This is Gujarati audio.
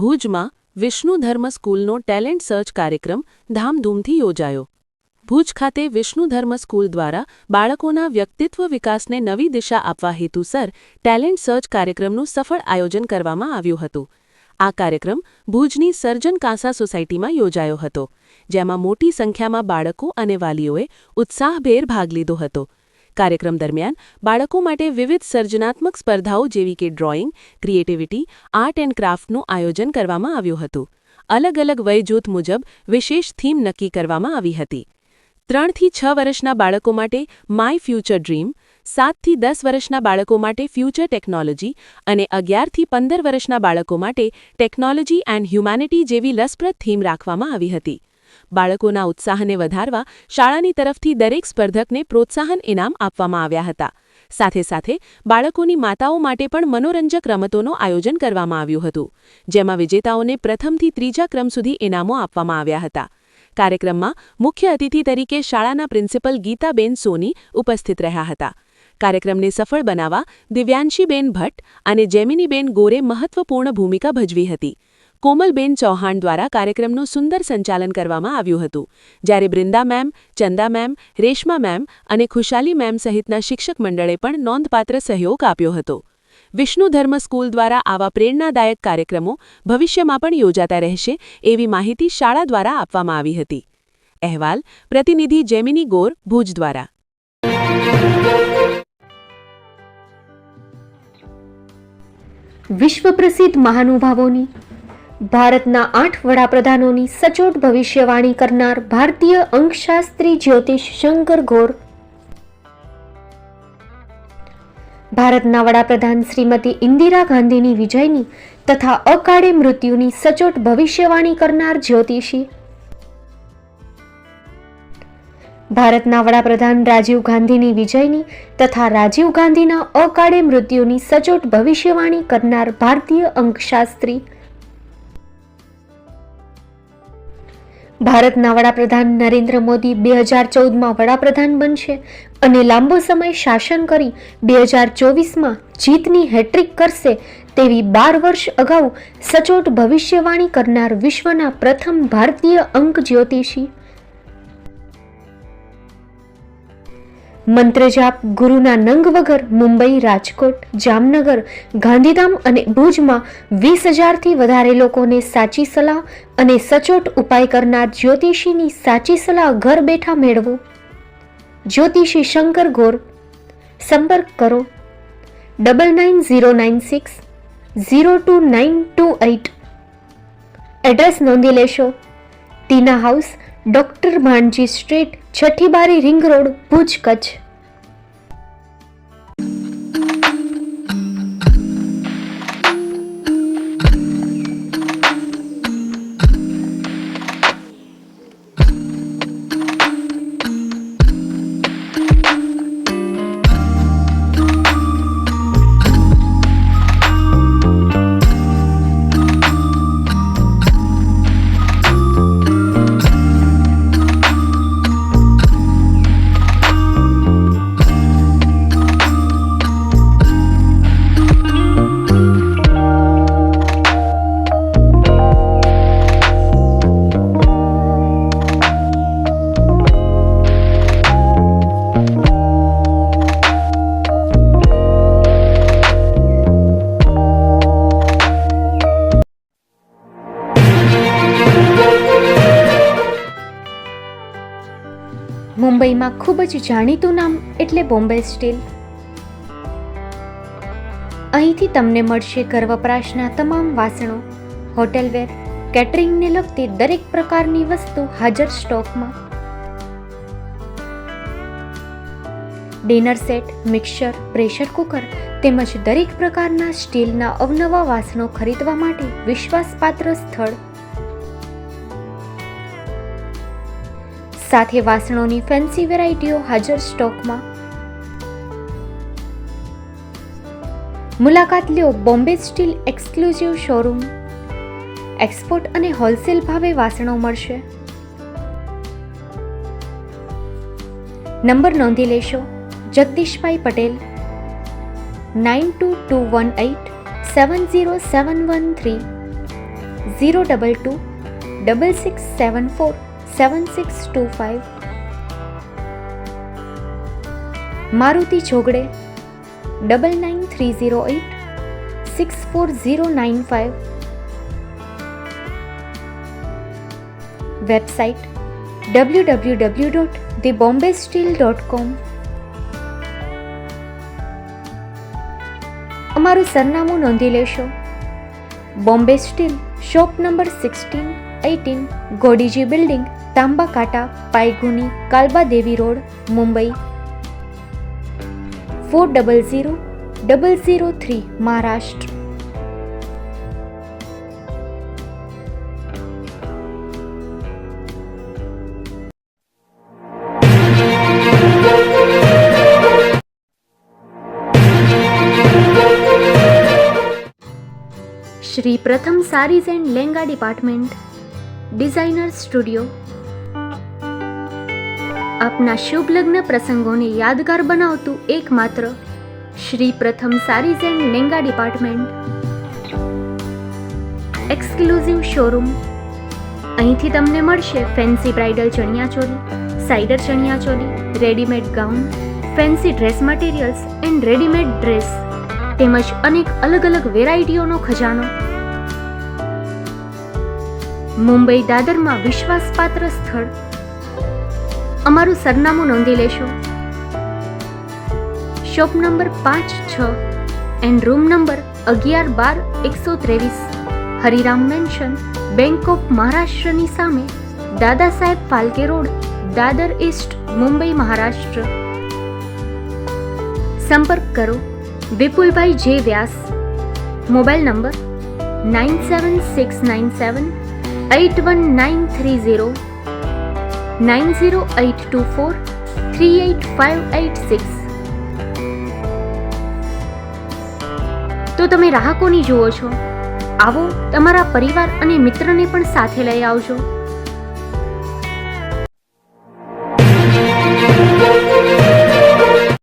ભુજમાં વિષ્ણુ ધર્મ સ્કૂલનો ટેલેન્ટ સર્ચ કાર્યક્રમ ધામધૂમથી યોજાયો. ભુજ ખાતે વિષ્ણુ ધર્મ સ્કૂલ દ્વારા બાળકોના વ્યક્તિત્વ વિકાસને નવી દિશા આપવા હેતુસર ટેલેન્ટ સર્ચ કાર્યક્રમનું સફળ આયોજન કરવામાં આવ્યું હતું. આ કાર્યક્રમ ભુજની સર્જન કાંસા સોસાયટીમાં યોજાયો હતો, જેમાં મોટી સંખ્યામાં બાળકો અને વાલીઓએ ઉત્સાહભેર ભાગ લીધો હતો. કાર્યક્રમ દરમિયાન બાળકો માટે વિવિધ સર્જનાત્મક સ્પર્ધાઓ જેવી કે ડ્રોઈંગ, ક્રિએટિવિટી, આર્ટ એન્ડ ક્રાફ્ટનું આયોજન કરવામાં આવ્યું હતું. અલગ અલગ વયજૂથ મુજબ વિશેષ થીમ નક્કી કરવામાં આવી હતી. 3 થી 6 વર્ષના બાળકો માટે માય ફ્યુચર ડ્રીમ, 7 થી 10 વર્ષના બાળકો માટે ફ્યુચર ટેકનોલોજી અને 11 થી 15 વર્ષના બાળકો માટે ટેકનોલોજી એન્ડ હ્યુમેનિટી જેવી રસપ્રદ થીમ રાખવામાં આવી હતી. બાળકોના ઉત્સાહને વધારવા શાળાની તરફથી દરેક સ્પર્ધકને પ્રોત્સાહન ઇનામ આપવામાં આવ્યા હતા. સાથે સાથે બાળકોની માતાઓ માટે પણ મનોરંજક રમતોનું આયોજન કરવામાં આવ્યું હતું, જેમાં વિજેતાઓને પ્રથમથી 3જા ક્રમ સુધી ઇનામો આપવામાં આવ્યા હતા. કાર્યક્રમમાં મુખ્ય અતિથિ તરીકે શાળાના પ્રિન્સિપલ ગીતાબેન સોની ઉપસ્થિત રહ્યા હતા. કાર્યક્રમને સફળ બનાવવા દિવ્યાંશીબેન ભટ્ટ અને જેમિનીબેન ગોરે મહત્વપૂર્ણ ભૂમિકા ભજવી હતી. કોમલબેન ચૌહાણ દ્વારા કાર્યક્રમનું સુંદર સંચાલન કરવામાં આવ્યું હતું, જ્યારે બૃંદા મેમ, ચંદા મેમ, રેશમા મેમ અને ખુશાલી મેમ સહિતના શિક્ષક મંડળે પણ નોંધપાત્ર સહયોગ આપ્યો હતો. વિષ્ણુ ધર્મ સ્કૂલ દ્વારા આવા પ્રેરણાદાયક કાર્યક્રમો ભવિષ્યમાં પણ યોજાતા રહેશે એવી માહિતી શાળા દ્વારા આપવામાં આવી હતી. અહેવાલ પ્રતિનિધિ જેમિની ગોર, ભુજ દ્વારા. વિશ્વ પ્રસિદ્ધ મહાનુભાવોની, ભારતના 8 વડાપ્રધાનોની સચોટ ભવિષ્યવાણી કરનાર ભારતીય અંકશાસ્ત્રી જ્યોતિષ શંકર ગોર, ભારતના વડાપ્રધાન શ્રીમતી ઇન્દિરા ગાંધીની વિજયની તથા અકાળે મૃત્યુની સચોટ ભવિષ્યવાણી કરનાર જ્યોતિષી, ભારતના વડાપ્રધાન રાજીવ ગાંધીની વિજયની તથા રાજીવ ગાંધીના અકાળે મૃત્યુની સચોટ ભવિષ્યવાણી કરનાર ભારતીય અંકશાસ્ત્રી, ભારતના વડાપ્રધાન નરેન્દ્ર મોદી 2014માં વડાપ્રધાન બનશે અને લાંબો સમય શાસન કરી 2024માં જીતની હેટ્રિક કરશે તેવી 12 વર્ષ અગાઉ સચોટ ભવિષ્યવાણી કરનાર વિશ્વના પ્રથમ ભારતીય અંક જ્યોતિષી, મંત્રજાપ ગુરુના નંગ વગર મુંબઈ, રાજકોટ, જામનગર, ગાંધીધામ અને ભુજમાં 20,000થી વધારે લોકોને સાચી સલાહ અને સચોટ ઉપાય કરનાર જ્યોતિષીની સાચી સલાહ ઘર બેઠા મેળવો. જ્યોતિષી શંકર ગોર. સંપર્ક કરો 9909602928. એડ્રેસ નોંધી લેશો. ટીના હાઉસ, ડોક્ટર ભાણજી સ્ટ્રીટ, છઠ્ઠી બારી, રિંગ રોડ, ભુજ, કચ્છ. મુંબઈમાં ખૂબ જ જાણીતું નામ એટલે બોમ્બે સ્ટીલ. અહીંથી તમને મળશે ઘર વપરાશના તમામ વાસણો, હોટેલવેર, કેટરિંગને લગતી દરેક પ્રકારની વસ્તુ હાજર સ્ટોકમાં. Dinner set, mixer, pressure cooker તેમજ દરેક પ્રકારના સ્ટીલના અવનવા વાસણો ખરીદવા માટે વિશ્વાસપાત્ર સ્થળ. સાથે વાસણોની ફેન્સી વેરાયટીઓ હાજર સ્ટોકમાં. મુલાકાત લ્યો Bombay steel exclusive showroom. Export અને હોલસેલ ભાવે વાસણો મળશે. નંબર નોંધી લેશો. જગદીશભાઈ પટેલ 9221870713 022-6674-7625. મારુતિ જોગડે 9930864095. Website www.thebombasteel.com. અમારું સરનામું નોંધી લેશો. Bombay steel, shop number 16-18, Godiji building, Tamba Kanta, Pydhonie, Kalbadevi road, Mumbai 400003, Maharashtra. Shri Pratham sarees and lehenga department, designer studio. આપના શુભ લગ્ન પ્રસંગોને યાદગાર બનાવતું એકમાત્ર Shri Pratham sarees and lehenga department. Exclusive showroom. અહીંથી તમને મળશે fancy bridal chaniya choli, cider chaniya choli, readymade gown, fancy dress materials and readymade dress તેમજ અનેક અલગ અલગ વેરાયટીઓનો ખજાનો. મુંબઈ દાદરમાં વિશ્વાસપાત્ર સ્થળ. અમારું સરનામું નોંધી લેશો. Shop number 5-6 and room number 11-12-123, Hariram mansion, bank of મહારાષ્ટ્રની સામે, દાદા સાહેબ ફાલ્કે રોડ, દાદર ઈસ્ટ, મુંબઈ, મહારાષ્ટ્ર. સંપર્ક કરો વિપુલભાઈ જે વ્યાસ. Mobile number 9769781930, 9082438586. તો તમે રાહ કોની જુઓ છો? આવો, તમારા પરિવાર અને મિત્રને પણ સાથે લઈ આવજો.